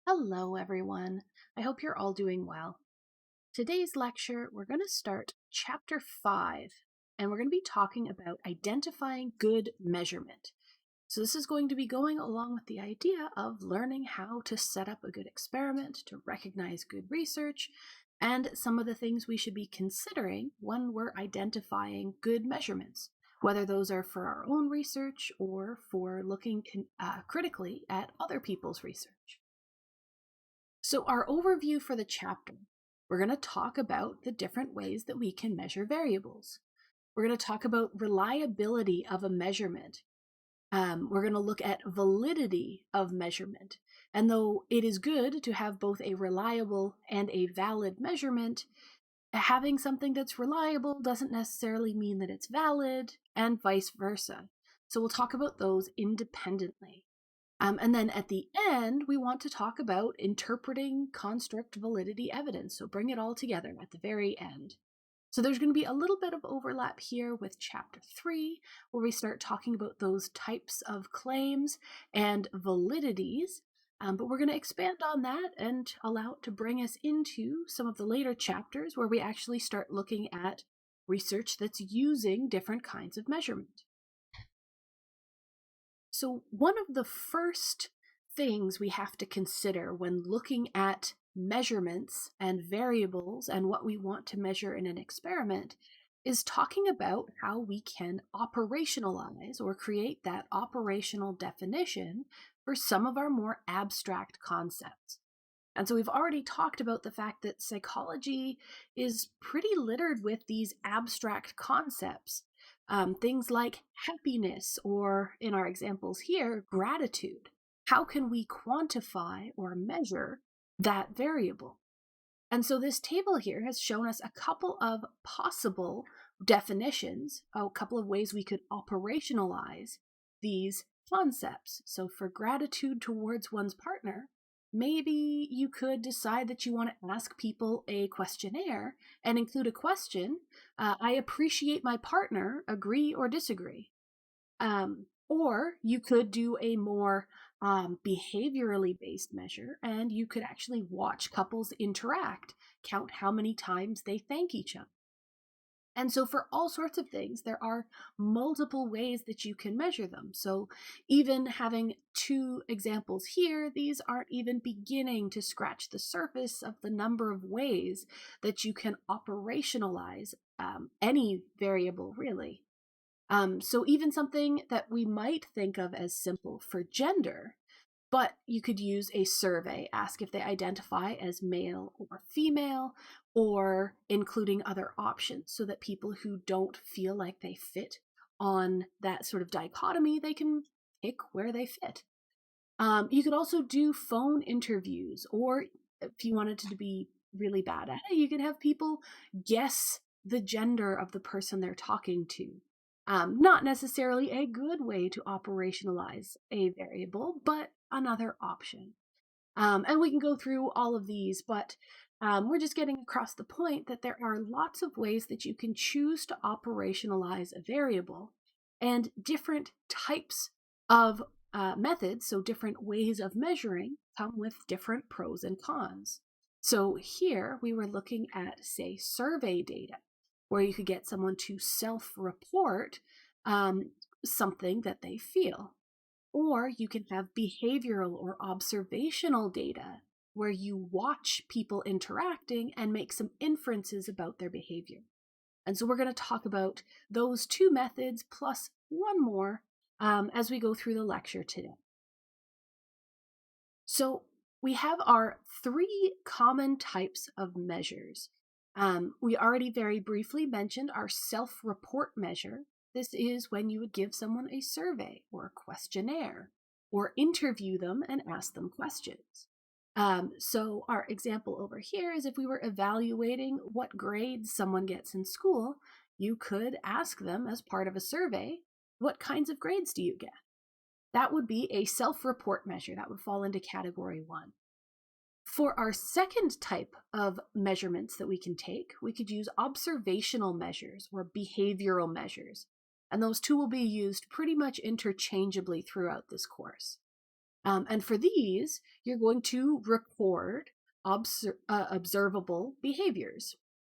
Hello, everyone. I hope you're all doing well. Today's lecture, we're going to start Chapter 5, and we're going to be talking about identifying good measurement. So this is going to be going along with the idea of learning how to set up a good experiment, to recognize good research, and some of the things we should be considering when we're identifying good measurements, whether those are for our own research or for looking critically at other people's research. So our overview for the chapter, we're going to talk about the different ways that we can measure variables. We're going to talk about reliability of a measurement. We're going to look at validity of measurement. And though it is good to have both a reliable and a valid measurement, having something that's reliable doesn't necessarily mean that it's valid, and vice versa. So we'll talk about those independently. And then at the end, we want to talk about interpreting construct validity evidence. So bring it all together at the very end. So there's going to be a little bit of overlap here with Chapter 3, where we start talking about those types of claims and validities. But we're going to expand on that and allow it to bring us into some of the later chapters where we actually start looking at research that's using different kinds of measurement. So one of the first things we have to consider when looking at measurements and variables and what we want to measure in an experiment is talking about how we can operationalize or create that operational definition for some of our more abstract concepts. And so we've already talked about the fact that psychology is pretty littered with these abstract concepts. Things like happiness, or in our examples here, gratitude. How can we quantify or measure that variable? And so this table here has shown us a couple of possible definitions, a couple of ways we could operationalize these concepts. So for gratitude towards one's partner, maybe you could decide that you want to ask people a questionnaire and include a question, I appreciate my partner, agree or disagree. Or you could do a more behaviorally based measure, and you could actually watch couples interact, count how many times they thank each other. And so for all sorts of things, there are multiple ways that you can measure them. So even having two examples here, these aren't even beginning to scratch the surface of the number of ways that you can operationalize any variable, really. So even something that we might think of as simple for gender, but you could use a survey, ask if they identify as male or female, or including other options so that people who don't feel like they fit on that sort of dichotomy, they can pick where they fit. You could also do phone interviews, or if you wanted to be really bad at it, you could have people guess the gender of the person they're talking to. Not necessarily a good way to operationalize a variable, but another option. And we can go through all of these, but we're just getting across the point that there are lots of ways that you can choose to operationalize a variable, and different types of methods, so different ways of measuring, come with different pros and cons. So here we were looking at, say, survey data, where you could get someone to self-report something that they feel. Or you can have behavioral or observational data, where you watch people interacting and make some inferences about their behavior. And so we're going to talk about those two methods plus one more as we go through the lecture today. So we have our three common types of measures. We already very briefly mentioned our self-report measure. This is when you would give someone a survey or a questionnaire, or interview them and ask them questions. So our example over here is if we were evaluating what grades someone gets in school, you could ask them as part of a survey, what kinds of grades do you get? That would be a self-report measure. That would fall into category 1. For our second type of measurements that we can take, we could use observational measures or behavioral measures. And those two will be used pretty much interchangeably throughout this course. And for these, you're going to record observable behaviors.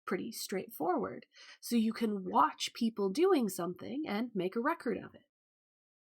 Pretty straightforward. So you can watch people doing something and make a record of it.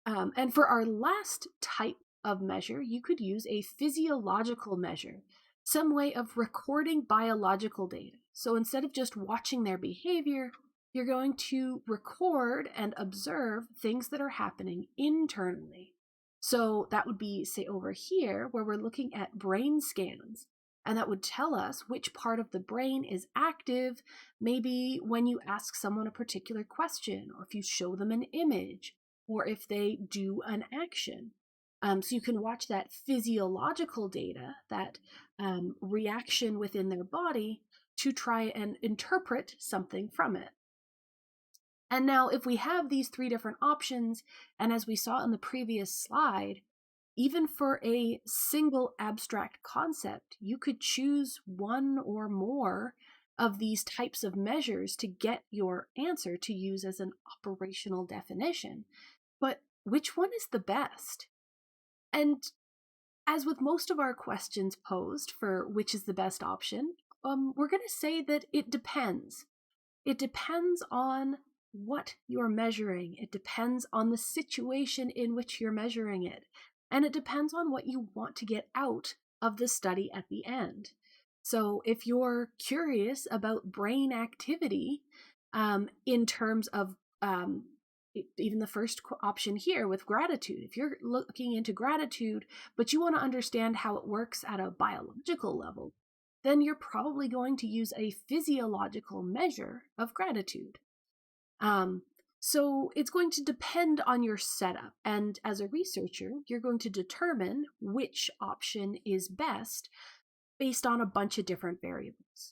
And for our last type of measure, you could use a physiological measure, some way of recording biological data. So instead of just watching their behavior, you're going to record and observe things that are happening internally. So that would be, say, over here, where we're looking at brain scans. And that would tell us which part of the brain is active, maybe when you ask someone a particular question, or if you show them an image, or if they do an action. So you can watch that physiological data, that reaction within their body, to try and interpret something from it. And now if we have these three different options, and as we saw in the previous slide, even for a single abstract concept, you could choose one or more of these types of measures to get your answer to use as an operational definition. But which one is the best? And as with most of our questions posed for which is the best option, we're going to say that it depends. It depends on what you're measuring. It depends on the situation in which you're measuring it. And it depends on what you want to get out of the study at the end. So if you're curious about brain activity in terms of even the first option here with gratitude, if you're looking into gratitude, but you want to understand how it works at a biological level, then you're probably going to use a physiological measure of gratitude. So it's going to depend on your setup. And as a researcher, you're going to determine which option is best based on a bunch of different variables.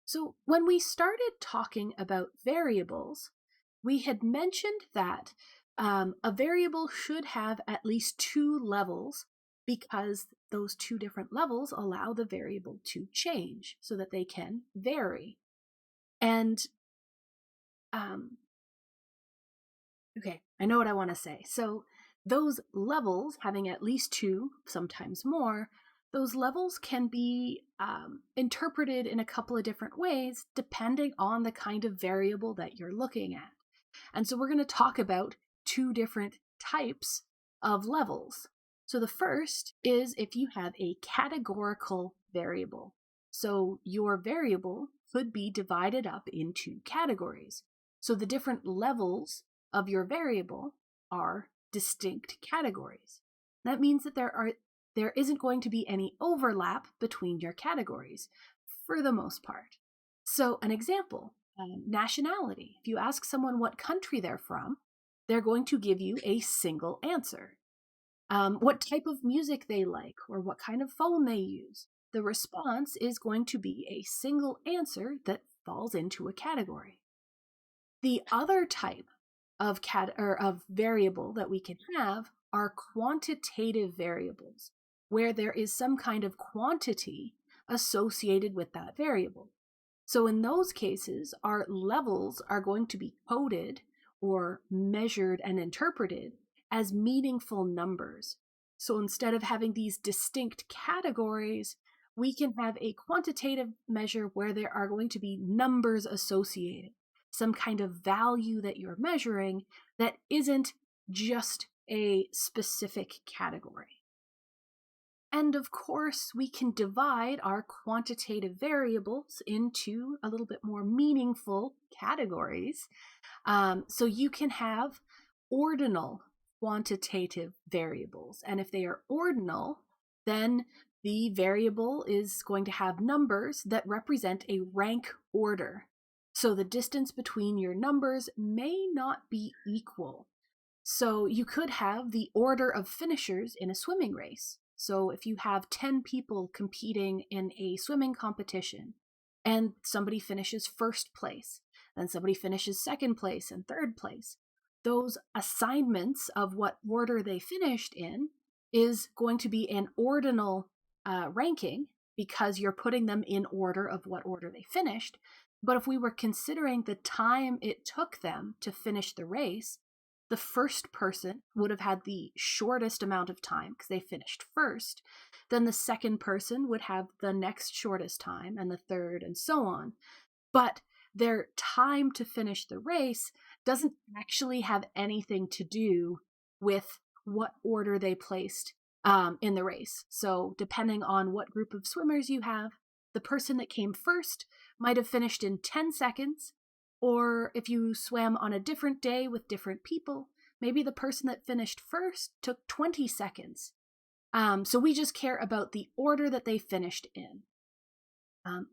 So when we started talking about variables, we had mentioned that a variable should have at least two levels, because those two different levels allow the variable to change so that they can vary. And okay, I know what I want to say. So those levels, having at least two, sometimes more, those levels can be interpreted in a couple of different ways depending on the kind of variable that you're looking at. And so we're going to talk about two different types of levels. So the first is if you have a categorical variable. So your variable could be divided up into categories. So the different levels of your variable are distinct categories. That means that there isn't going to be any overlap between your categories for the most part. So an example, nationality. If you ask someone what country they're from, they're going to give you a single answer. What type of music they like or what kind of phone they use. The response is going to be a single answer that falls into a category. The other type of variable that we can have are quantitative variables, where there is some kind of quantity associated with that variable. So in those cases, our levels are going to be coded or measured and interpreted as meaningful numbers. So instead of having these distinct categories, we can have a quantitative measure where there are going to be numbers associated, some kind of value that you're measuring that isn't just a specific category. And of course, we can divide our quantitative variables into a little bit more meaningful categories. So you can have ordinal quantitative variables. And if they are ordinal, then the variable is going to have numbers that represent a rank order. So the distance between your numbers may not be equal. So you could have the order of finishers in a swimming race. So if you have 10 people competing in a swimming competition and somebody finishes first place, then somebody finishes second place and third place, those assignments of what order they finished in is going to be an ordinal ranking because you're putting them in order of what order they finished. But if we were considering the time it took them to finish the race, the first person would have had the shortest amount of time because they finished first. Then the second person would have the next shortest time, and the third, and so on. But their time to finish the race doesn't actually have anything to do with what order they placed in the race. So depending on what group of swimmers you have, the person that came first might have finished in 10 seconds, or if you swam on a different day with different people, maybe the person that finished first took 20 seconds. So we just care about the order that they finished in.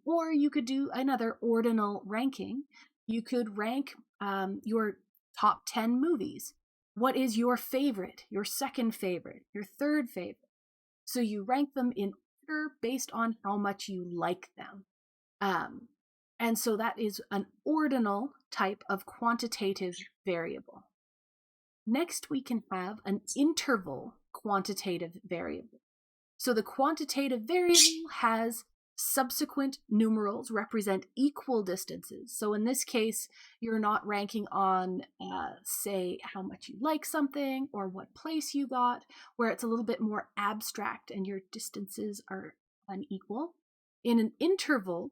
Or you could do another ordinal ranking. You could rank your top 10 movies. What is your favorite, your second favorite, your third favorite? So you rank them in order based on how much you like them. And so that is an ordinal type of quantitative variable. Next, we can have an interval quantitative variable. So the quantitative variable has subsequent numerals represent equal distances. So in this case, you're not ranking on, say, how much you like something or what place you got, where it's a little bit more abstract and your distances are unequal. In an interval,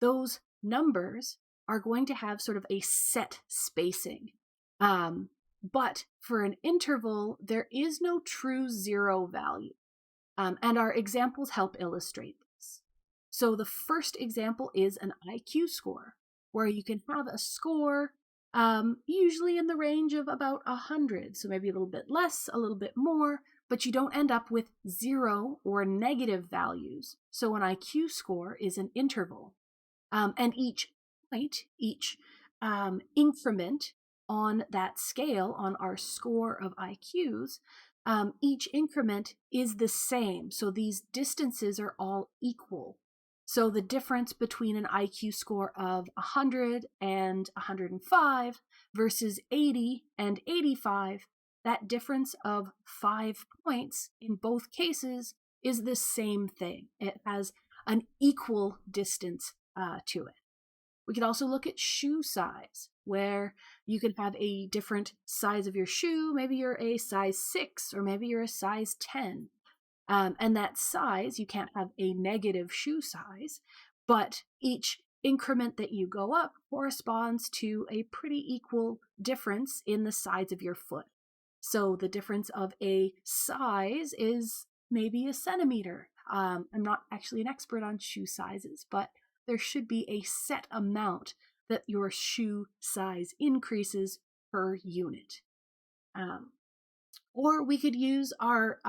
those numbers are going to have sort of a set spacing. But for an interval, there is no true zero value. And our examples help illustrate this. So the first example is an IQ score, where you can have a score usually in the range of about 100. So maybe a little bit less, a little bit more, but you don't end up with 0 or negative values. So an IQ score is an interval. And each point, each increment on that scale, on our score of IQs, each increment is the same. So these distances are all equal. So the difference between an IQ score of 100 and 105 versus 80 and 85, that difference of 5 points in both cases is the same thing. It has an equal distance to it. We could also look at shoe size, where you can have a different size of your shoe. Maybe you're a size 6, or maybe you're a size 10. And that size, you can't have a negative shoe size, but each increment that you go up corresponds to a pretty equal difference in the size of your foot. So the difference of a size is maybe a centimeter. I'm not actually an expert on shoe sizes, but there should be a set amount that your shoe size increases per unit. Or we could use our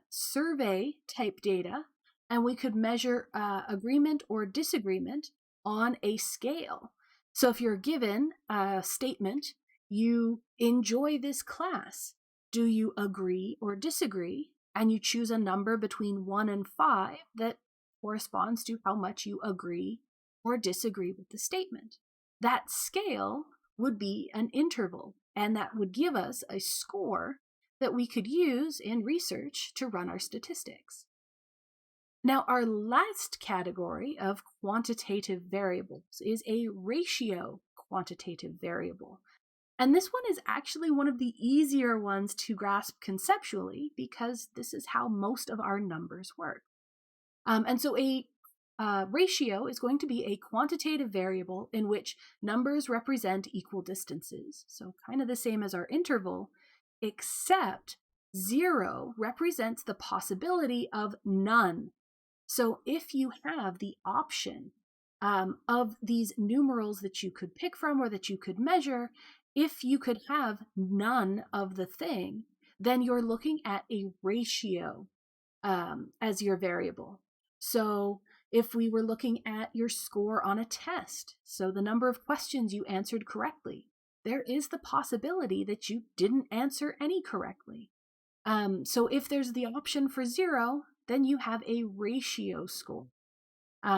survey type data, and we could measure agreement or disagreement on a scale. So if you're given a statement, you enjoy this class, do you agree or disagree? And you choose a number between 1 and 5 that corresponds to how much you agree or disagree with the statement. That scale would be an interval, and that would give us a score that we could use in research to run our statistics. Now, our last category of quantitative variables is a ratio quantitative variable. And this one is actually one of the easier ones to grasp conceptually, because this is how most of our numbers work. And so a ratio is going to be a quantitative variable in which numbers represent equal distances. So kind of the same as our interval, except 0 represents the possibility of none. So if you have the option of these numerals that you could pick from or that you could measure, if you could have none of the thing, then you're looking at a ratio as your variable. So if we were looking at your score on a test, so the number of questions you answered correctly, there is the possibility that you didn't answer any correctly. So if there's the option for 0, then you have a ratio score.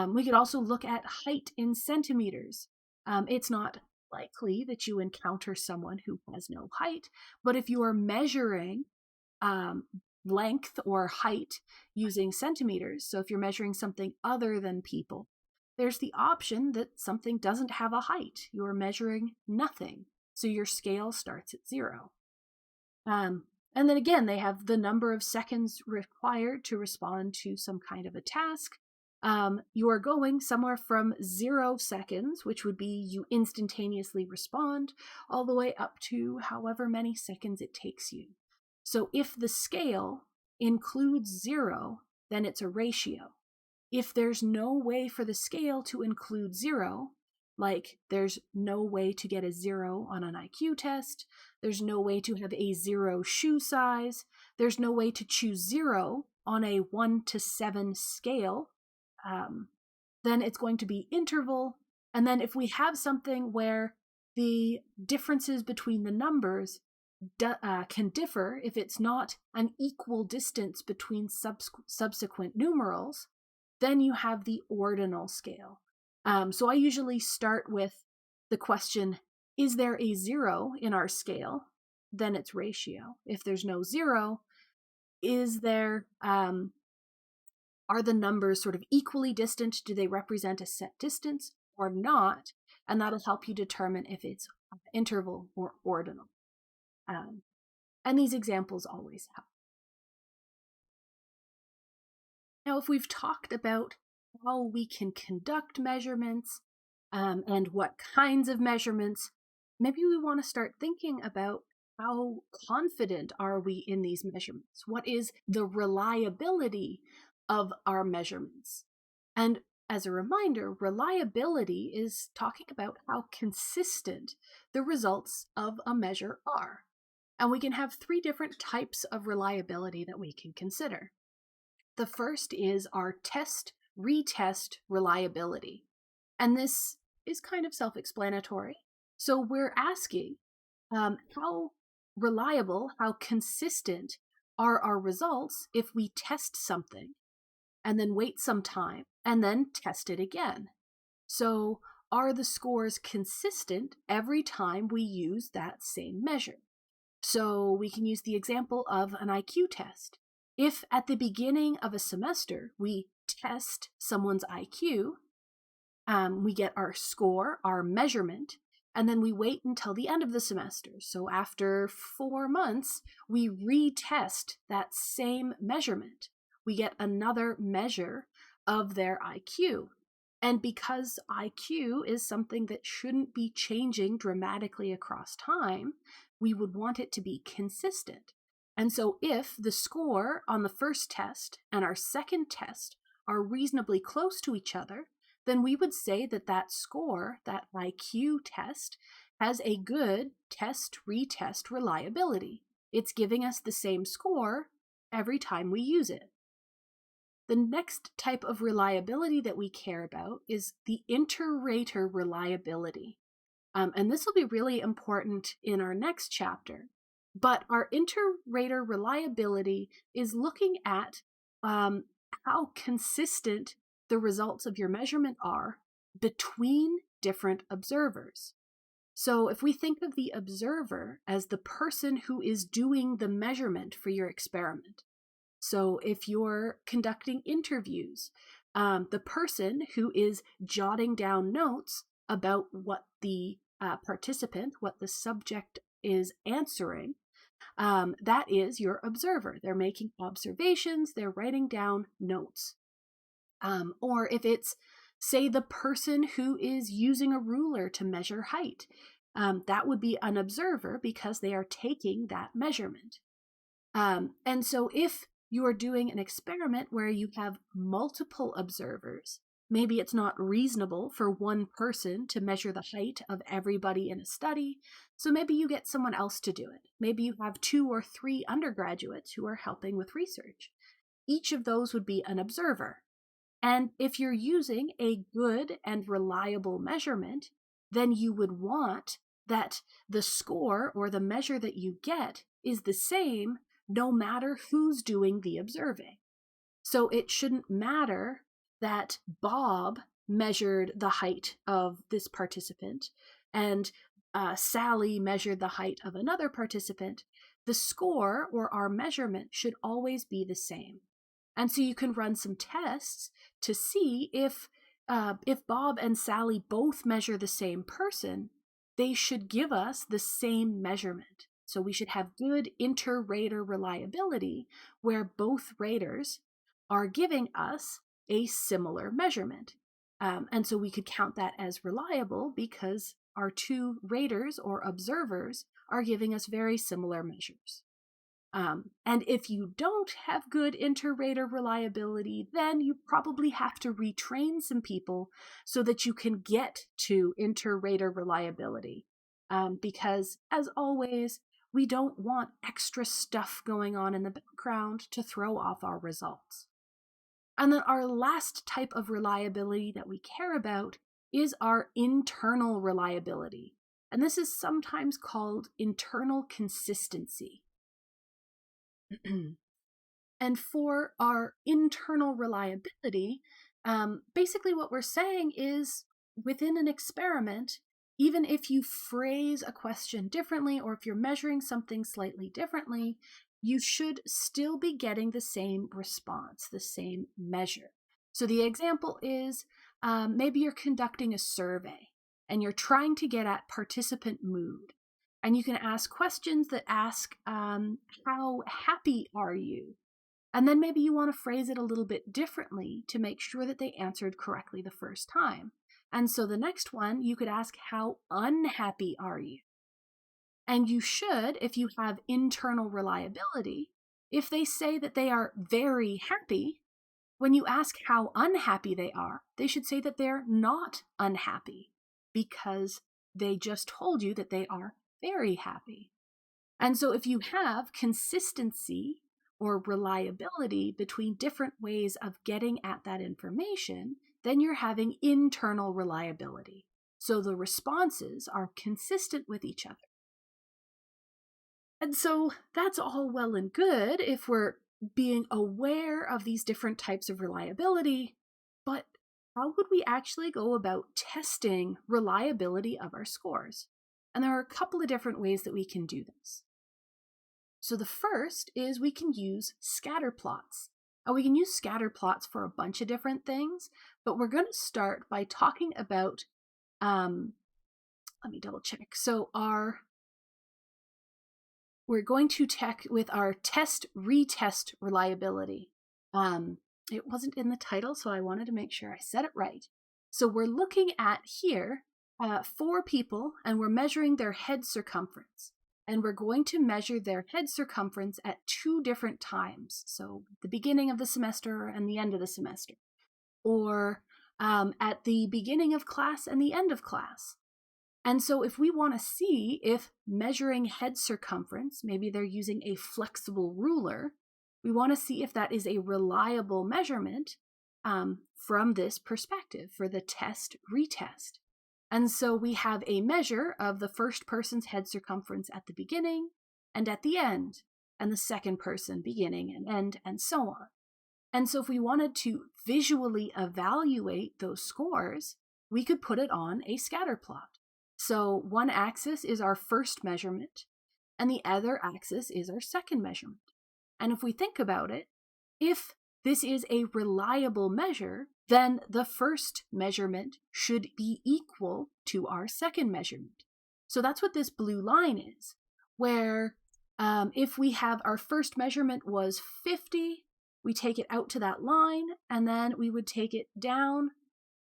We could also look at height in centimeters. It's not likely that you encounter someone who has no height, but if you are measuring length or height using centimeters, so if you're measuring something other than people, there's the option that something doesn't have a height. You're measuring nothing, so your scale starts at 0. And then again, they have the number of seconds required to respond to some kind of a task. You are going somewhere from 0 seconds, which would be you instantaneously respond, all the way up to however many seconds it takes you. So if the scale includes 0, then it's a ratio. If there's no way for the scale to include 0, like there's no way to get a 0 on an IQ test, there's no way to have a 0 shoe size, there's no way to choose 0 on a 1 to 7 scale, then it's going to be interval. And then if we have something where the differences between the numbers can differ, if it's not an equal distance between subsequent numerals, then you have the ordinal scale. So I usually start with the question, is there a 0 in our scale? Then it's ratio. If there's no 0, is there, are the numbers sort of equally distant? Do they represent a set distance or not? And that'll help you determine if it's interval or ordinal. And these examples always help. Now, if we've talked about how we can conduct measurements and what kinds of measurements, maybe we want to start thinking about how confident are we in these measurements? What is the reliability of our measurements? And as a reminder, reliability is talking about how consistent the results of a measure are. And we can have 3 different types of reliability that we can consider. The first is our test-retest reliability. And this is kind of self-explanatory. So we're asking how reliable, how consistent are our results if we test something and then wait some time and then test it again. So are the scores consistent every time we use that same measure? So we can use the example of an IQ test. If at the beginning of a semester we test someone's IQ, we get our score, our measurement, and then we wait until the end of the semester. So after 4 months, we retest that same measurement. We get another measure of their IQ. And because IQ is something that shouldn't be changing dramatically across time, we would want it to be consistent. And so if the score on the first test and our second test are reasonably close to each other, then we would say that that score, that IQ test, has a good test-retest reliability. It's giving us the same score every time we use it. The next type of reliability that we care about is the Interrater reliability. And this will be really important in our next chapter. But our Interrater reliability is looking at how consistent the results of your measurement are between different observers. So if we think of the observer as the person who is doing the measurement for your experiment. So if you're conducting interviews, the person who is jotting down notes about what the participant, what the subject is answering, that is your observer. They're making observations, they're writing down notes. Or if it's, say, the person who is using a ruler to measure height, that would be an observer because they are taking that measurement. And so if you are doing an experiment where you have multiple observers, maybe it's not reasonable for one person to measure the height of everybody in a study, so maybe you get someone else to do it. Maybe you have 2 or 3 undergraduates who are helping with research. Each of those would be an observer. And if you're using a good and reliable measurement, then you would want that the score or the measure that you get is the same no matter who's doing the observing. So it shouldn't matter that Bob measured the height of this participant and Sally measured the height of another participant. The score or our measurement should always be the same. And so you can run some tests to see if Bob and Sally both measure the same person, they should give us the same measurement. So we should have good inter-rater reliability where both raters are giving us a similar measurement. And so we could count that as reliable because our two raters or observers are giving us very similar measures. And if you don't have good inter-rater reliability, then you probably have to retrain some people so that you can get to inter-rater reliability. Because, as always, we don't want extra stuff going on in the background to throw off our results. And then our last type of reliability that we care about is our internal reliability. And this is sometimes called internal consistency. And for our internal reliability, basically what we're saying is within an experiment, even if you phrase a question differently or if you're measuring something slightly differently, you should still be getting the same response, the same measure. So the example is maybe you're conducting a survey and you're trying to get at participant mood. And you can ask questions that ask, how happy are you? And then maybe you want to phrase it a little bit differently to make sure that they answered correctly the first time. And so the next one, you could ask, how unhappy are you? And you should, if you have internal reliability, if they say that they are very happy, when you ask how unhappy they are, they should say that they're not unhappy because they just told you that they are very happy. And so if you have consistency or reliability between different ways of getting at that information, then you're having internal reliability. So the responses are consistent with each other. And so that's all well and good if we're being aware of these different types of reliability, but how would we actually go about testing reliability of our scores? And there are a couple of different ways that we can do this. So the first is we can use scatterplots. And we can use scatterplots for a bunch of different things, but we're going to start by talking about, let me double check. So we're going to check with our test-retest reliability. It wasn't in the title, so I wanted to make sure I said it right. So we're looking at here 4 people, and we're measuring their head circumference. And we're going to measure their head circumference at 2 different times. So the beginning of the semester and the end of the semester. Or at the beginning of class and the end of class. And so if we want to see if measuring head circumference, maybe they're using a flexible ruler, we want to see if that is a reliable measurement from this perspective for the test-retest. And so we have a measure of the first person's head circumference at the beginning and at the end, and the second person beginning and end, and so on. And so if we wanted to visually evaluate those scores, we could put it on a scatter plot. So one axis is our first measurement, and the other axis is our second measurement. And if we think about it, if this is a reliable measure, then the first measurement should be equal to our second measurement. So that's what this blue line is, where if we have our first measurement was 50, we take it out to that line, and then we would take it down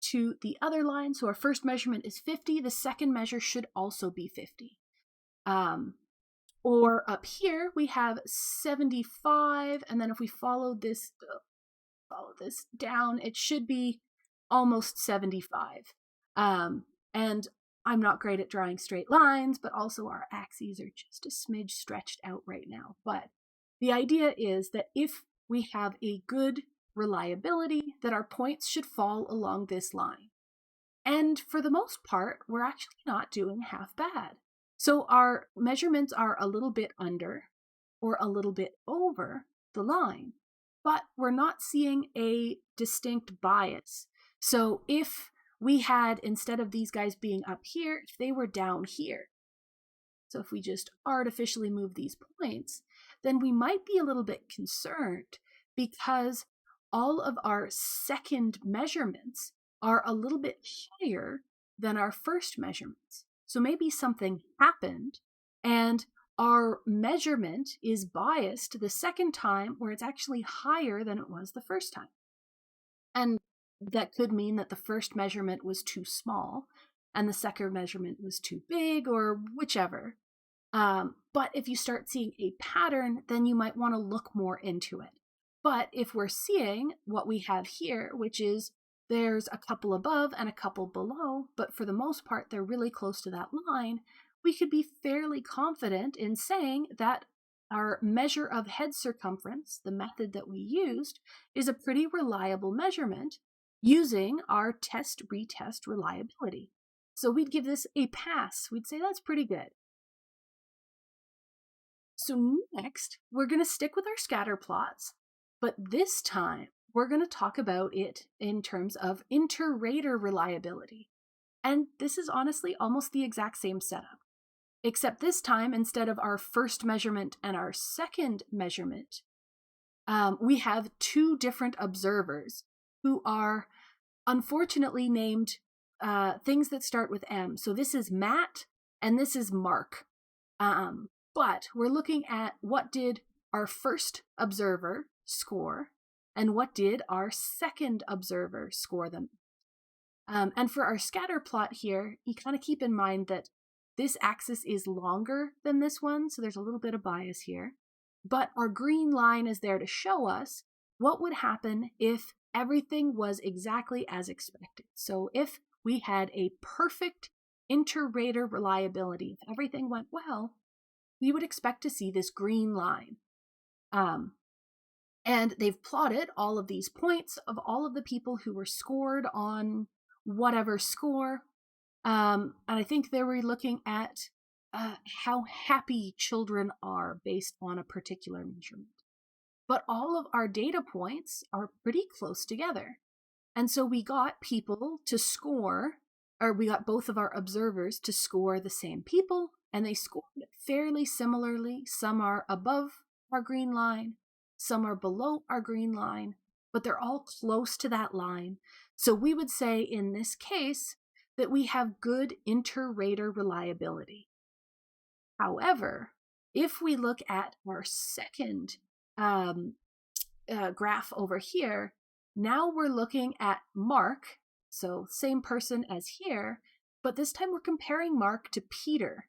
to the other line. So our first measurement is 50, the second measure should also be 50. Or up here, we have 75, and then if we follow this down, it should be almost 75. And I'm not great at drawing straight lines, but also our axes are just a smidge stretched out right now. But the idea is that if we have a good reliability, that our points should fall along this line. And for the most part, we're actually not doing half bad. So our measurements are a little bit under or a little bit over the line, but we're not seeing a distinct bias. So if we had, instead of these guys being up here, if they were down here, so if we just artificially move these points, then we might be a little bit concerned because all of our second measurements are a little bit higher than our first measurements. So maybe something happened and our measurement is biased the second time where it's actually higher than it was the first time. And that could mean that the first measurement was too small and the second measurement was too big, or whichever. But if you start seeing a pattern, then you might want to look more into it. But if we're seeing what we have here, which is there's a couple above and a couple below, but for the most part, they're really close to that line, we could be fairly confident in saying that our measure of head circumference, the method that we used, is a pretty reliable measurement using our test-retest reliability. So we'd give this a pass. We'd say that's pretty good. So next, we're going to stick with our scatter plots, but this time we're going to talk about it in terms of Interrater reliability. And this is honestly almost the exact same setup, except this time, instead of our first measurement and our second measurement, we have two different observers who are unfortunately named things that start with M. So this is Matt and this is Mark. But we're looking at what did our first observer score and what did our second observer score them. And for our scatter plot here, you kind of keep in mind that this axis is longer than this one, so there's a little bit of bias here. But our green line is there to show us what would happen if everything was exactly as expected. So if we had a perfect Interrater reliability, if everything went well, we would expect to see this green line. And they've plotted all of these points of all of the people who were scored on whatever score. And I think they were looking at how happy children are based on a particular measurement. But all of our data points are pretty close together. And so we got people to score, or we got both of our observers to score the same people, and they scored fairly similarly. Some are above our green line, some are below our green line, but they're all close to that line. So we would say in this case that we have good Interrater reliability. However, if we look at our second graph over here, now we're looking at Mark, so same person as here, but this time we're comparing Mark to Peter.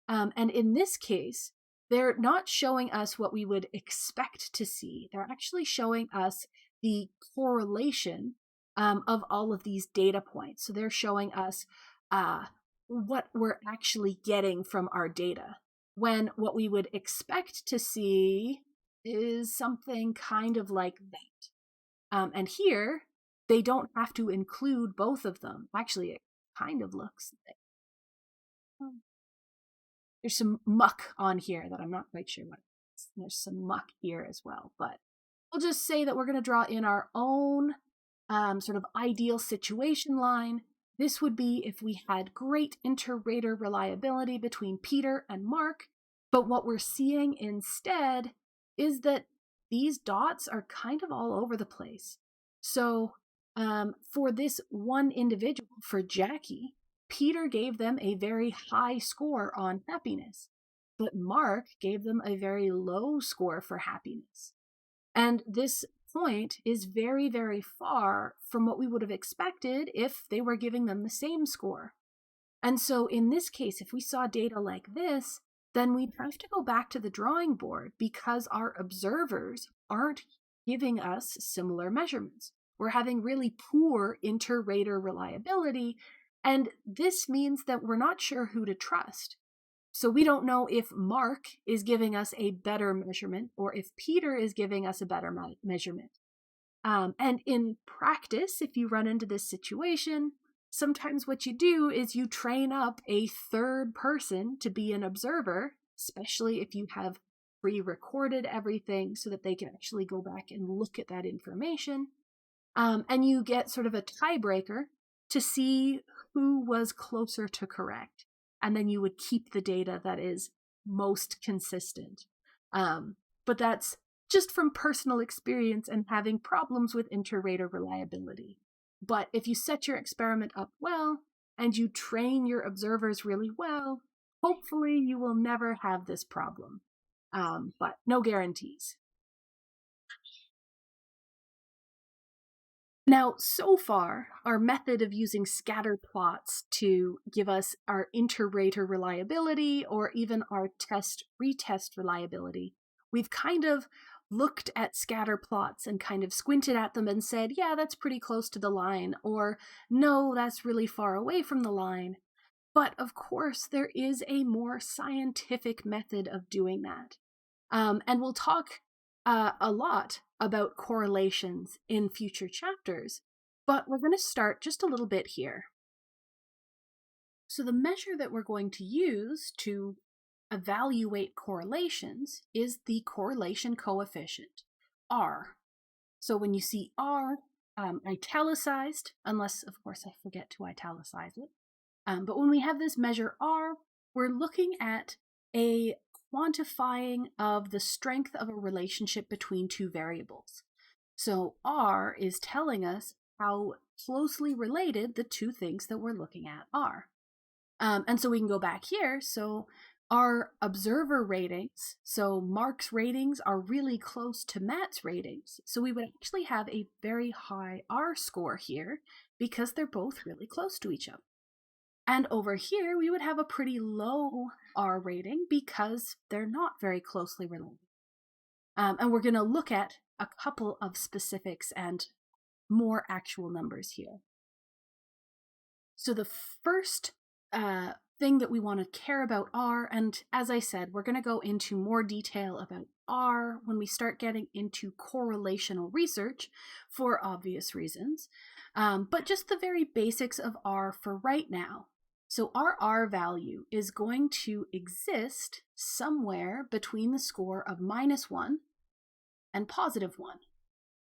And in this case, they're not showing us what we would expect to see. They're actually showing us the correlation of all of these data points. So they're showing us what we're actually getting from our data, when what we would expect to see is something kind of like that. And here, they don't have to include both of them. Actually, it kind of looks like there's some muck on here that I'm not quite sure what it is. There's some muck here as well, but we'll just say that we're going to draw in our own sort of ideal situation line. This would be if we had great Interrater reliability between Peter and Mark, but what we're seeing instead is that these dots are kind of all over the place. So for this one individual, for Jackie, Peter gave them a very high score on happiness, but Mark gave them a very low score for happiness. And this point is very, very far from what we would have expected if they were giving them the same score. And so in this case, if we saw data like this, then we'd have to go back to the drawing board because our observers aren't giving us similar measurements. We're having really poor Interrater reliability, and this means that we're not sure who to trust. So we don't know if Mark is giving us a better measurement or if Peter is giving us a better measurement. And in practice, if you run into this situation, sometimes what you do is you train up a third person to be an observer, especially if you have pre-recorded everything so that they can actually go back and look at that information. And you get sort of a tiebreaker to see who was closer to correct. And then you would keep the data that is most consistent. But that's just from personal experience and having problems with Interrater reliability. But if you set your experiment up well and you train your observers really well, Hopefully you will never have this problem, but no guarantees. Now, so far, our method of using scatterplots to give us our interrater reliability or even our test-retest reliability, we've kind of looked at scatterplots and kind of squinted at them and said, yeah, that's pretty close to the line, or no, that's really far away from the line. But of course, there is a more scientific method of doing that. And we'll talk a lot about correlations in future chapters, but we're going to start just a little bit here. So the measure that we're going to use to evaluate correlations is the correlation coefficient, R. So when you see R italicized, unless of course I forget to italicize it, but when we have this measure R, we're looking at a quantifying of the strength of a relationship between two variables. So R is telling us how closely related the two things that we're looking at are. And so we can go back here. So our observer ratings, so Mark's ratings are really close to Matt's ratings. So we would actually have a very high R score here because they're both really close to each other. And over here, we would have a pretty low R rating because they're not very closely related. And we're going to look at a couple of specifics and more actual numbers here. So the first thing that we want to care about R, and as I said, we're going to go into more detail about R when we start getting into correlational research for obvious reasons, but just the very basics of R for right now. So our R value is going to exist somewhere between the score of -1 and +1.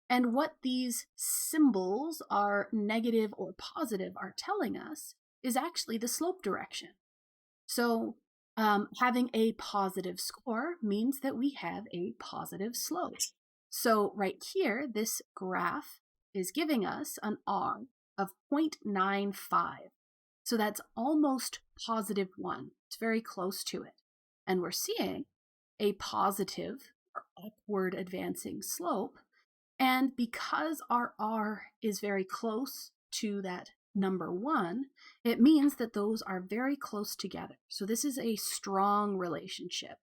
And what these symbols are negative or positive are telling us is actually the slope direction. So having a positive score means that we have a positive slope. So right here, this graph is giving us an R of 0.95. So that's almost +1. It's very close to it. And we're seeing a positive or upward advancing slope. And because our R is very close to that number 1, it means that those are very close together. So this is a strong relationship.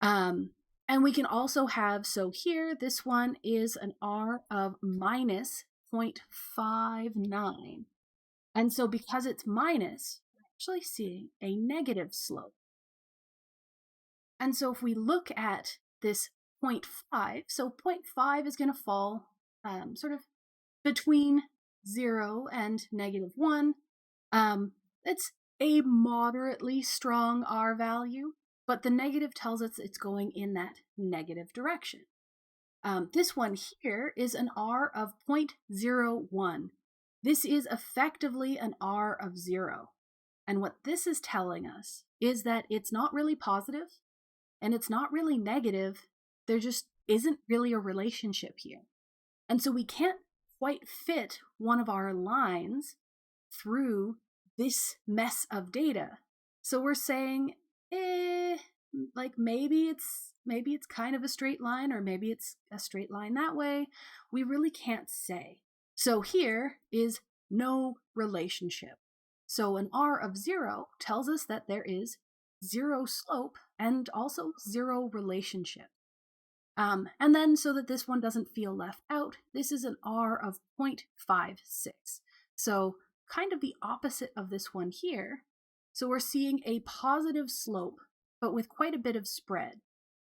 And we can also have, so here, this one is an R of -0.59. And so because it's minus, we're actually seeing a negative slope. And so if we look at this 0.5, so 0.5 is going to fall sort of between 0 and -1. It's a moderately strong R value, but the negative tells us it's going in that negative direction. This one here is an R of 0.01. This is effectively an R of 0. And what this is telling us is that it's not really positive and it's not really negative. There just isn't really a relationship here. And so we can't quite fit one of our lines through this mess of data. So we're saying, like maybe it's kind of a straight line, or maybe it's a straight line that way. We really can't say. So here is no relationship. So an R of 0 tells us that there is 0 slope and also 0 relationship. And then so that this one doesn't feel left out, this is an R of 0.56. So kind of the opposite of this one here. So we're seeing a positive slope, but with quite a bit of spread.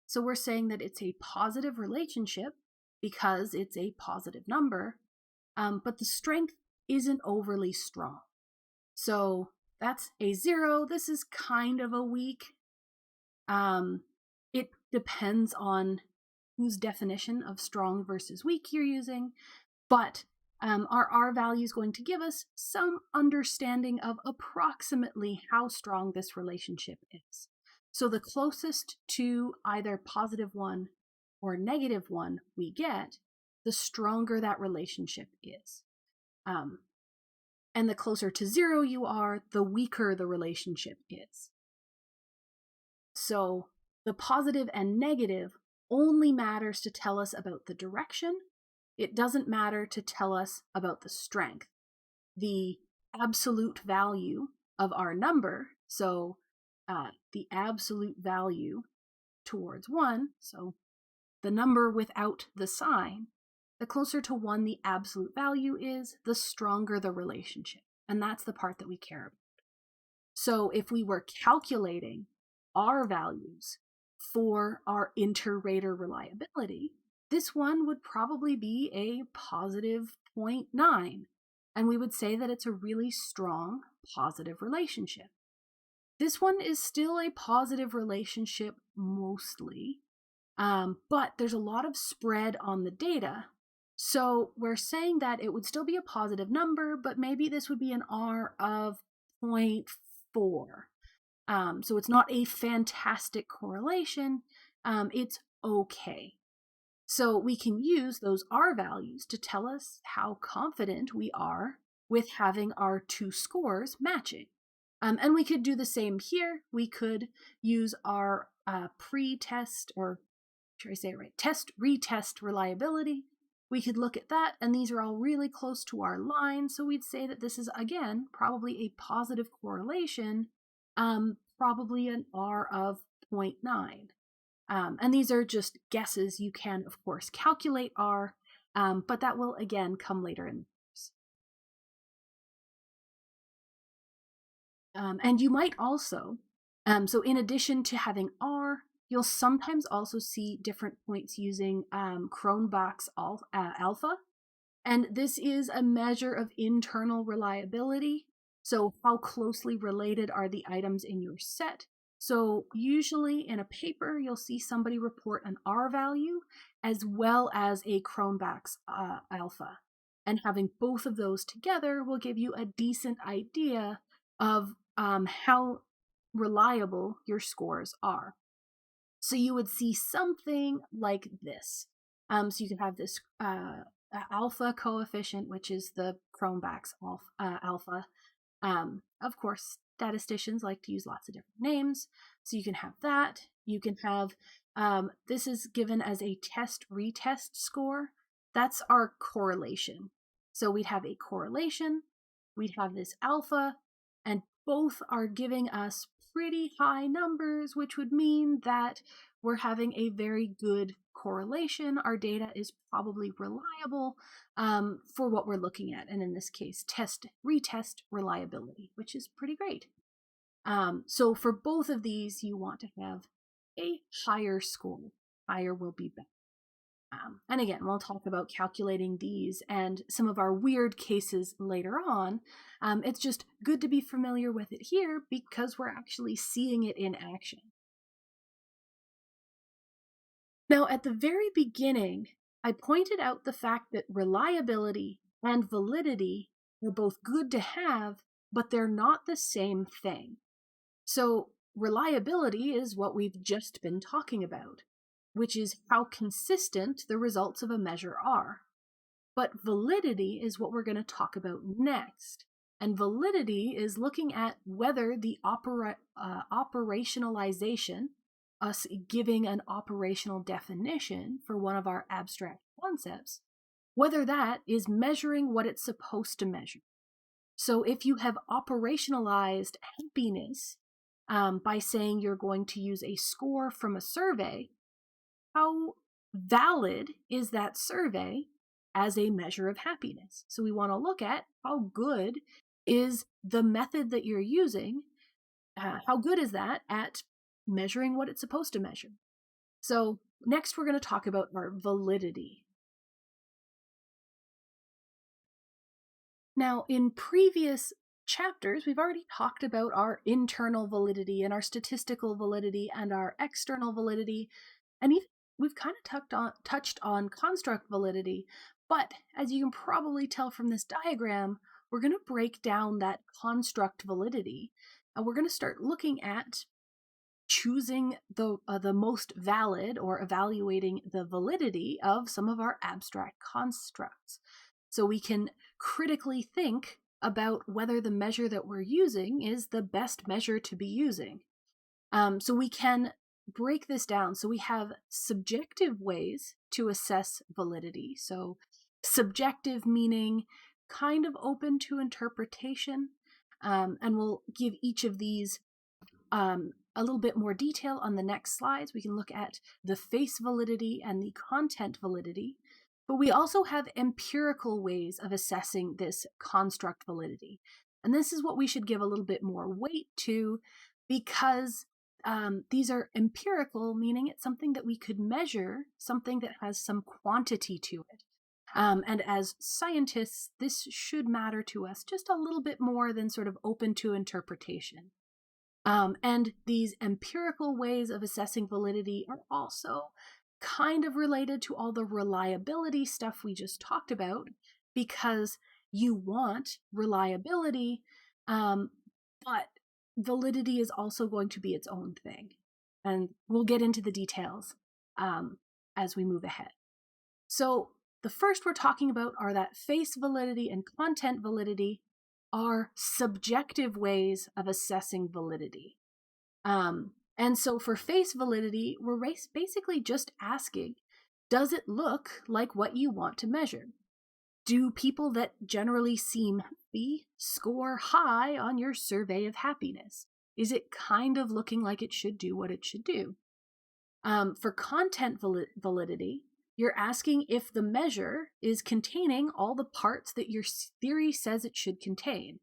So we're saying that it's a positive relationship because it's a positive number, but the strength isn't overly strong. So that's a 0. This is kind of a weak. It depends on whose definition of strong versus weak you're using, but our R value is going to give us some understanding of approximately how strong this relationship is. So the closest to either +1 or -1 we get, the stronger that relationship is. And the closer to 0 you are, the weaker the relationship is. So the positive and negative only matters to tell us about the direction. It doesn't matter to tell us about the strength. The absolute value of our number, so the absolute value towards 1, so the number without the sign, the closer to 1 the absolute value is, the stronger the relationship. And that's the part that we care about. So if we were calculating R values for our Interrater reliability, this one would probably be a positive 0.9. And we would say that it's a really strong positive relationship. This one is still a positive relationship mostly, but there's a lot of spread on the data. So we're saying that it would still be a positive number, but maybe this would be an R of 0.4. So it's not a fantastic correlation. It's okay. So we can use those R values to tell us how confident we are with having our two scores matching. And we could do the same here. We could use our pre-test, or should I say it right, test-retest reliability. We could look at that, and these are all really close to our line, so we'd say that this is, again, probably a positive correlation, probably an R of 0.9. And these are just guesses. You can, of course, calculate R, but that will, again, come later in the course. And you might also, so in addition to having R, you'll sometimes also see different points using Cronbach's alpha. And this is a measure of internal reliability. So how closely related are the items in your set? So usually in a paper, you'll see somebody report an R value as well as a Cronbach's alpha. And having both of those together will give you a decent idea of how reliable your scores are. So you would see something like this. So you can have this alpha coefficient, which is the Cronbach's alpha. Of course, statisticians like to use lots of different names. So you can have that. You can have, this is given as a test-retest score. That's our correlation. So we'd have a correlation, we'd have this alpha, and both are giving us pretty high numbers, which would mean that we're having a very good correlation. Our data is probably reliable for what we're looking at, and in this case, retest reliability, which is pretty great. So for both of these, you want to have a higher score. Higher will be better. And again, we'll talk about calculating these and some of our weird cases later on. It's just good to be familiar with it here because we're actually seeing it in action. Now, at the very beginning, I pointed out the fact that reliability and validity are both good to have, but they're not the same thing. So reliability is what we've just been talking about, which is how consistent the results of a measure are. But validity is what we're going to talk about next. And validity is looking at whether the operationalization, us giving an operational definition for one of our abstract concepts, whether that is measuring what it's supposed to measure. So if you have operationalized happiness by saying you're going to use a score from a survey, how valid is that survey as a measure of happiness? So we want to look at how good is the method that you're using, how good is that at measuring what it's supposed to measure? So next we're going to talk about our validity. Now, in previous chapters, we've already talked about our internal validity and our statistical validity and our external validity, and even we've kind of touched on construct validity, but as you can probably tell from this diagram, we're going to break down that construct validity, and we're going to start looking at choosing the most valid or evaluating the validity of some of our abstract constructs. So we can critically think about whether the measure that we're using is the best measure to be using. So we can break this down. So we have subjective ways to assess validity. So subjective meaning kind of open to interpretation. And we'll give each of these a little bit more detail on the next slides. We can look at the face validity and the content validity. But we also have empirical ways of assessing this construct validity. And this is what we should give a little bit more weight to, because these are empirical, meaning it's something that we could measure, something that has some quantity to it. And as scientists, this should matter to us just a little bit more than sort of open to interpretation. And these empirical ways of assessing validity are also kind of related to all the reliability stuff we just talked about, because you want reliability, but validity is also going to be its own thing. And we'll get into the details as we move ahead. So the first we're talking about are that face validity and content validity are subjective ways of assessing validity. And so for face validity, we're basically just asking, does it look like what you want to measure? Do people that generally seem happy score high on your survey of happiness? Is it kind of looking like it should do what it should do? For content validity, you're asking if the measure is containing all the parts that your theory says it should contain.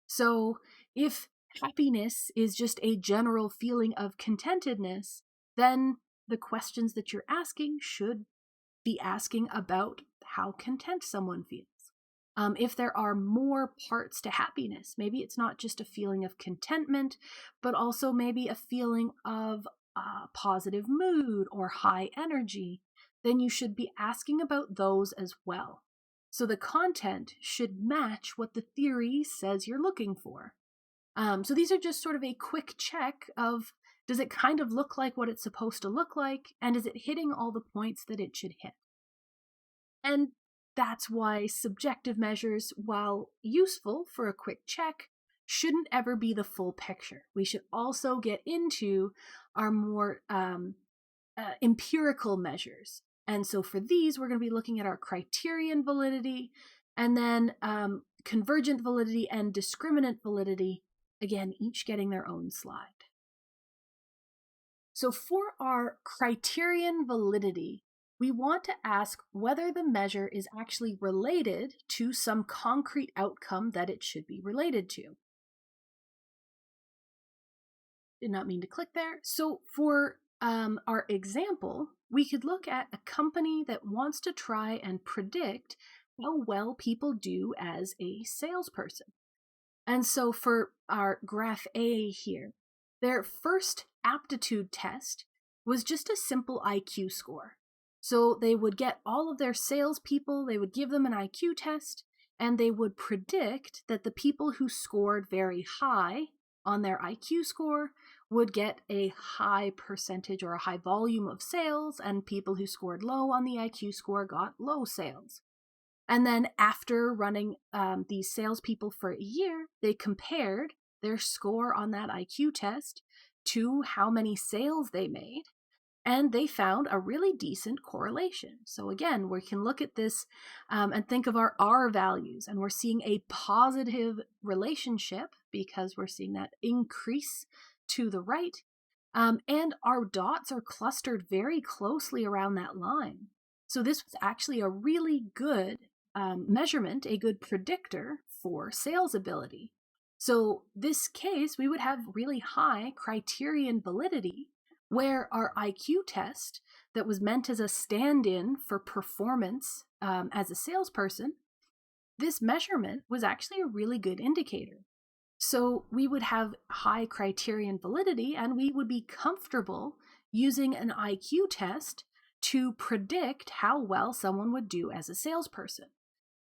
So if happiness is just a general feeling of contentedness, then the questions that you're asking should be asking about how content someone feels. If there are more parts to happiness, maybe it's not just a feeling of contentment, but also maybe a feeling of positive mood or high energy, then you should be asking about those as well. So the content should match what the theory says you're looking for. So these are just sort of a quick check of, does it kind of look like what it's supposed to look like, and is it hitting all the points that it should hit? And that's why subjective measures, while useful for a quick check, shouldn't ever be the full picture. We should also get into our more empirical measures. And so for these, we're going to be looking at our criterion validity, and then convergent validity and discriminant validity, again, each getting their own slide. So for our criterion validity, we want to ask whether the measure is actually related to some concrete outcome that it should be related to. Did not mean to click there. So for our example, we could look at a company that wants to try and predict how well people do as a salesperson. And so for our graph A here, their first aptitude test was just a simple IQ score. So they would get all of their salespeople, they would give them an IQ test, and they would predict that the people who scored very high on their IQ score would get a high percentage or a high volume of sales, and people who scored low on the IQ score got low sales. And then after running these salespeople for a year, they compared their score on that IQ test to how many sales they made, and they found a really decent correlation. So again, we can look at this and think of our R values, and we're seeing a positive relationship because we're seeing that increase to the right, and our dots are clustered very closely around that line. So this was actually a really good measurement, a good predictor for sales ability. So this case, we would have really high criterion validity, where our IQ test that was meant as a stand-in for performance as a salesperson, this measurement was actually a really good indicator. So we would have high criterion validity, and we would be comfortable using an IQ test to predict how well someone would do as a salesperson.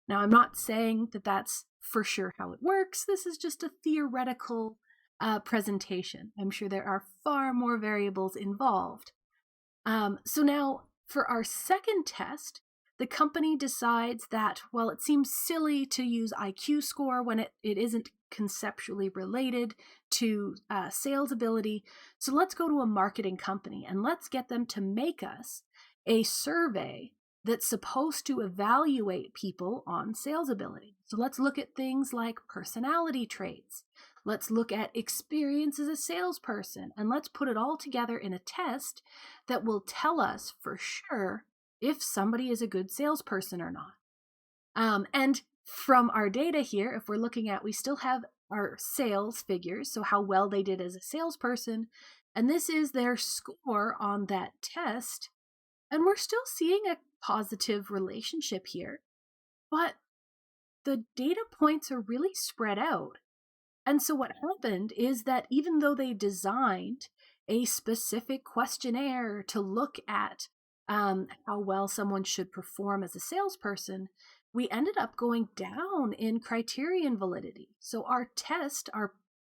Now, I'm not saying that that's for sure how it works. This is just a theoretical presentation. I'm sure there are far more variables involved. So now for our second test, the company decides that, well, it seems silly to use IQ score when it isn't conceptually related to sales ability. So let's go to a marketing company and let's get them to make us a survey that's supposed to evaluate people on sales ability. So let's look at things like personality traits. Let's look at experience as a salesperson, and let's put it all together in a test that will tell us for sure if somebody is a good salesperson or not. And from our data here, if we're looking at, we still have our sales figures, so how well they did as a salesperson, and this is their score on that test. And we're still seeing a positive relationship here, but the data points are really spread out. And so what happened is that even though they designed a specific questionnaire to look at how well someone should perform as a salesperson, we ended up going down in criterion validity. So our test, our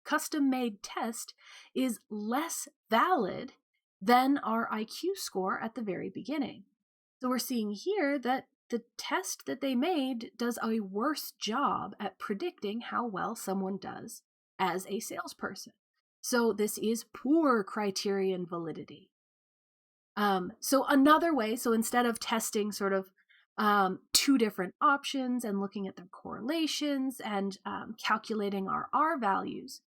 custom-made test, is less valid than our IQ score at the very beginning. So we're seeing here that the test that they made does a worse job at predicting how well someone does as a salesperson. So this is poor criterion validity. So another way, so instead of testing sort of two different options and looking at their correlations and calculating our R values,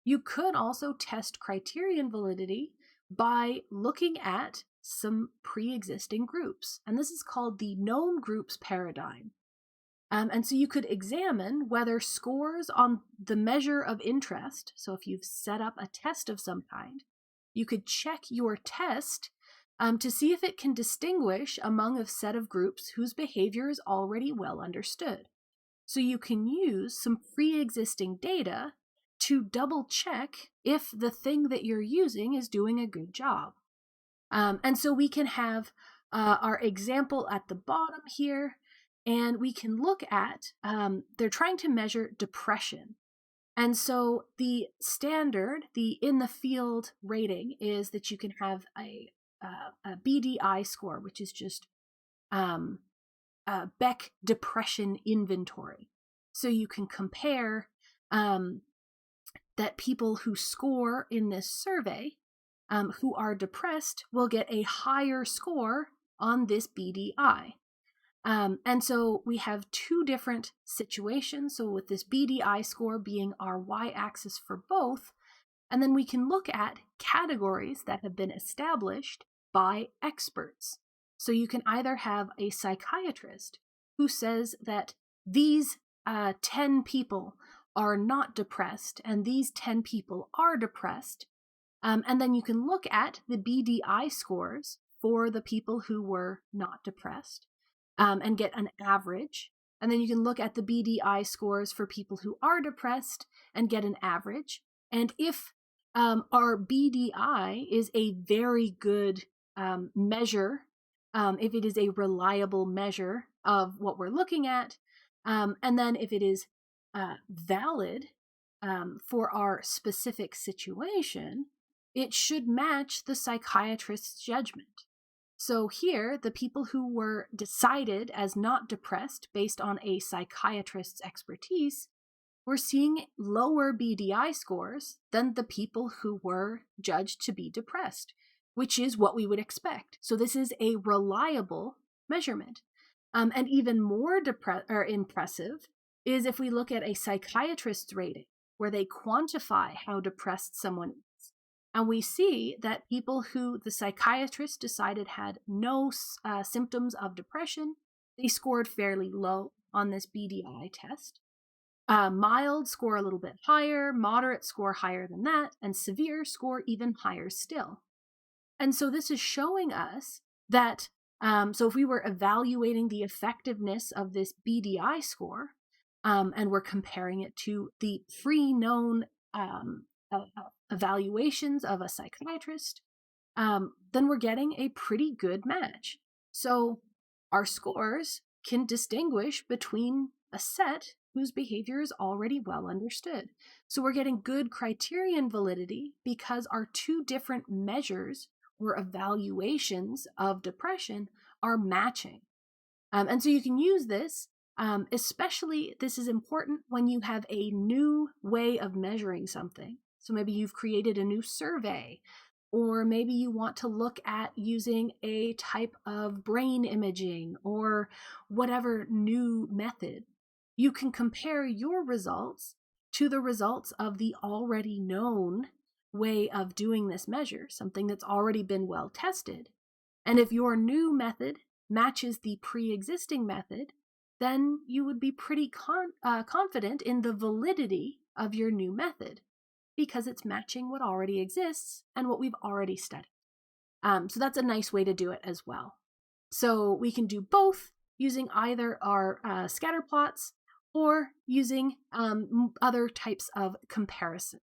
you could also test criterion validity by looking at some pre-existing groups. And this is called the known groups paradigm. And so you could examine whether scores on the measure of interest, so if you've set up a test of some kind, you could check your test to see if it can distinguish among a set of groups whose behavior is already well understood. So you can use some pre-existing data to double check if the thing that you're using is doing a good job. And so we can have our example at the bottom here, and we can look at, they're trying to measure depression. And so the standard, the in the field rating, is that you can have a BDI score, which is just Beck Depression Inventory. So you can compare that people who score in this survey who are depressed will get a higher score on this BDI. And so we have two different situations. So with this BDI score being our y-axis for both, and then we can look at categories that have been established by experts. So you can either have a psychiatrist who says that these 10 people are not depressed and these 10 people are depressed. And then you can look at the BDI scores for the people who were not depressed and get an average. And then you can look at the BDI scores for people who are depressed and get an average. And if our BDI is a very good measure, if it is a reliable measure of what we're looking at, and then if it is valid for our specific situation, it should match the psychiatrist's judgment. So here, the people who were decided as not depressed based on a psychiatrist's expertise, we're seeing lower BDI scores than the people who were judged to be depressed, which is what we would expect. So this is a reliable measurement. And even more impressive is if we look at a psychiatrist's rating, where they quantify how depressed someone is. And we see that people who the psychiatrist decided had no symptoms of depression, they scored fairly low on this BDI test. Mild score a little bit higher, moderate score higher than that, and severe score even higher still. And so this is showing us that, so if we were evaluating the effectiveness of this BDI score, and we're comparing it to the pre-known evaluations of a psychiatrist, then we're getting a pretty good match. So our scores can distinguish between a set whose behavior is already well understood. So we're getting good criterion validity because our two different measures or evaluations of depression are matching. And so you can use this, especially this is important when you have a new way of measuring something. So maybe you've created a new survey, or maybe you want to look at using a type of brain imaging or whatever new method. You can compare your results to the results of the already known way of doing this measure, something that's already been well tested. And if your new method matches the pre-existing method, then you would be pretty confident in the validity of your new method because it's matching what already exists and what we've already studied. So that's a nice way to do it as well. So we can do both using either our scatterplots or using other types of comparisons.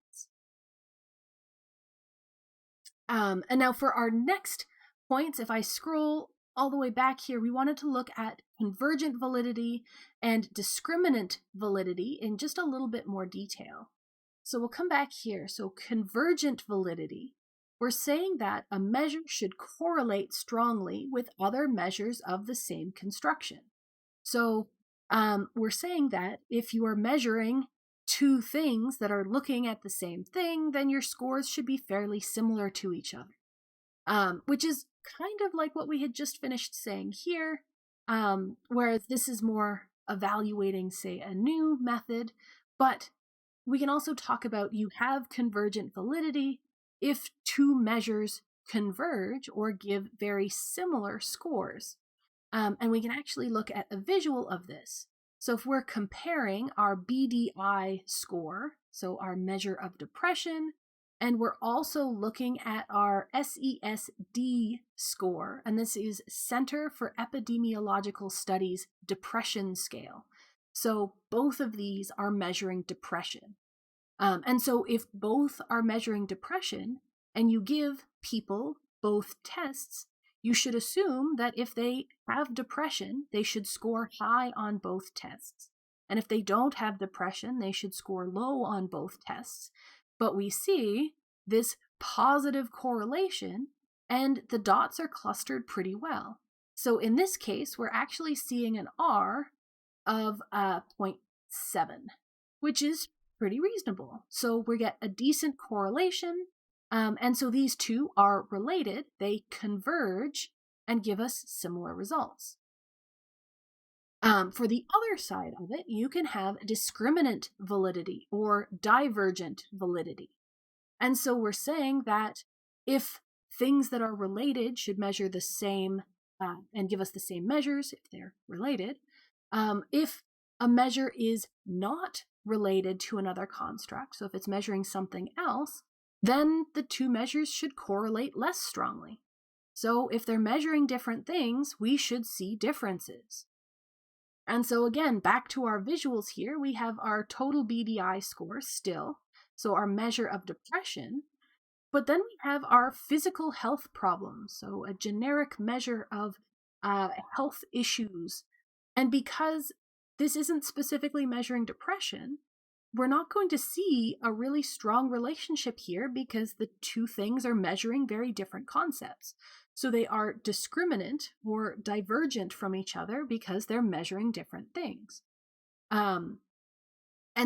And now for our next points, if I scroll all the way back here, we wanted to look at convergent validity and discriminant validity in just a little bit more detail. So we'll come back here. So convergent validity, we're saying that a measure should correlate strongly with other measures of the same construction. So we're saying that if you are measuring two things that are looking at the same thing, then your scores should be fairly similar to each other, which is kind of like what we had just finished saying here, whereas this is more evaluating, say, a new method, but we can also talk about you have convergent validity if two measures converge or give very similar scores. And we can actually look at a visual of this. So if we're comparing our BDI score, so our measure of depression, and we're also looking at our SESD score, and this is Center for Epidemiological Studies Depression Scale. So both of these are measuring depression. And so if both are measuring depression and you give people both tests, you should assume that if they have depression, they should score high on both tests. And if they don't have depression, they should score low on both tests. But we see this positive correlation and the dots are clustered pretty well. So in this case, we're actually seeing an R of 0.7, which is pretty reasonable. So we get a decent correlation. And so these two are related, they converge and give us similar results. For the other side of it, you can have discriminant validity or divergent validity. And so we're saying that if things that are related should measure the same and give us the same measures if they're related, if a measure is not related to another construct, so if it's measuring something else, then the two measures should correlate less strongly. So if they're measuring different things, we should see differences. And so again, back to our visuals here, we have our total BDI score still, so our measure of depression, but then we have our physical health problems, so a generic measure of health issues. And because this isn't specifically measuring depression, we're not going to see a really strong relationship here because the two things are measuring very different concepts. So they are discriminant or divergent from each other because they're measuring different things. And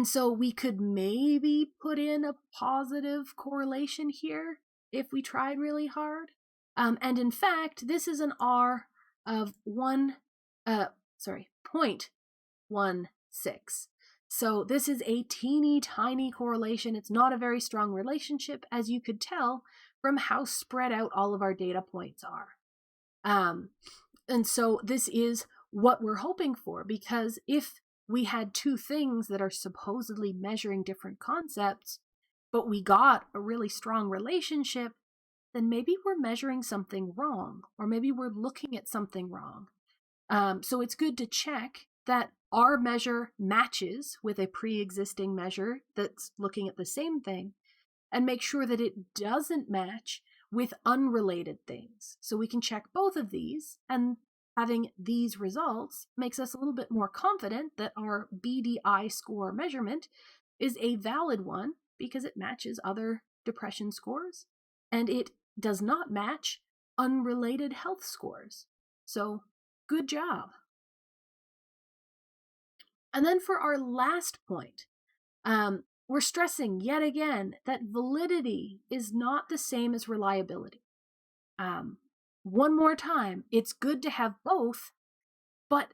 so we could maybe put in a positive correlation here if we tried really hard. And in fact, this is an R of 0.16. So this is a teeny tiny correlation. It's not a very strong relationship, as you could tell from how spread out all of our data points are. And so this is what we're hoping for, because if we had two things that are supposedly measuring different concepts, but we got a really strong relationship, then maybe we're measuring something wrong, or maybe we're looking at something wrong. So it's good to check that our measure matches with a pre-existing measure that's looking at the same thing, and make sure that it doesn't match with unrelated things. So we can check both of these, and having these results makes us a little bit more confident that our BDI score measurement is a valid one because it matches other depression scores, and it does not match unrelated health scores. So good job. And then for our last point, we're stressing yet again that validity is not the same as reliability. One more time, it's good to have both, but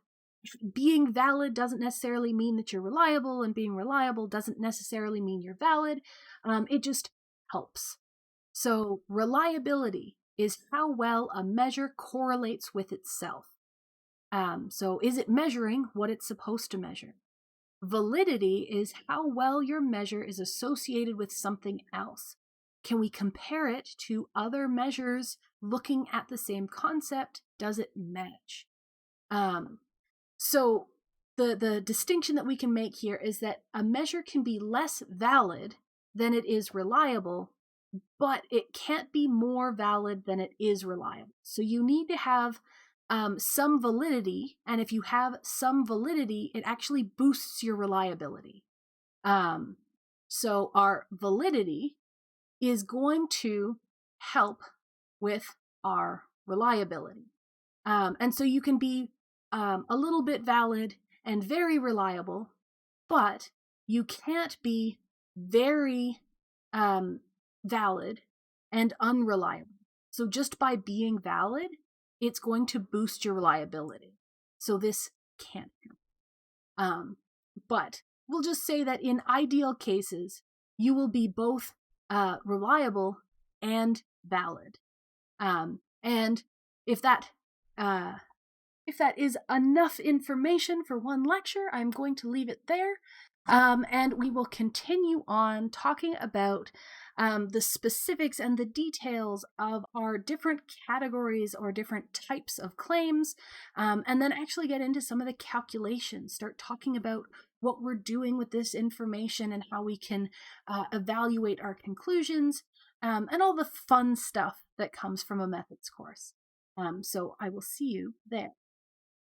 being valid doesn't necessarily mean that you're reliable, and being reliable doesn't necessarily mean you're valid. It just helps. So reliability is how well a measure correlates with itself. So is it measuring what it's supposed to measure? Validity is how well your measure is associated with something else. Can we compare it to other measures looking at the same concept? Does it match? So the distinction that we can make here is that a measure can be less valid than it is reliable, but it can't be more valid than it is reliable. So you need to have some validity, and if you have some validity, it actually boosts your reliability. So our validity is going to help with our reliability. And so you can be a little bit valid and very reliable, but you can't be very valid and unreliable. So just by being valid, it's going to boost your reliability. So this can't happen. But we'll just say that in ideal cases, you will be both reliable and valid. And if that is enough information for one lecture, I'm going to leave it there. And we will continue on talking about the specifics and the details of our different categories or different types of claims, and then actually get into some of the calculations, start talking about what we're doing with this information and how we can evaluate our conclusions, and all the fun stuff that comes from a methods course. So I will see you there.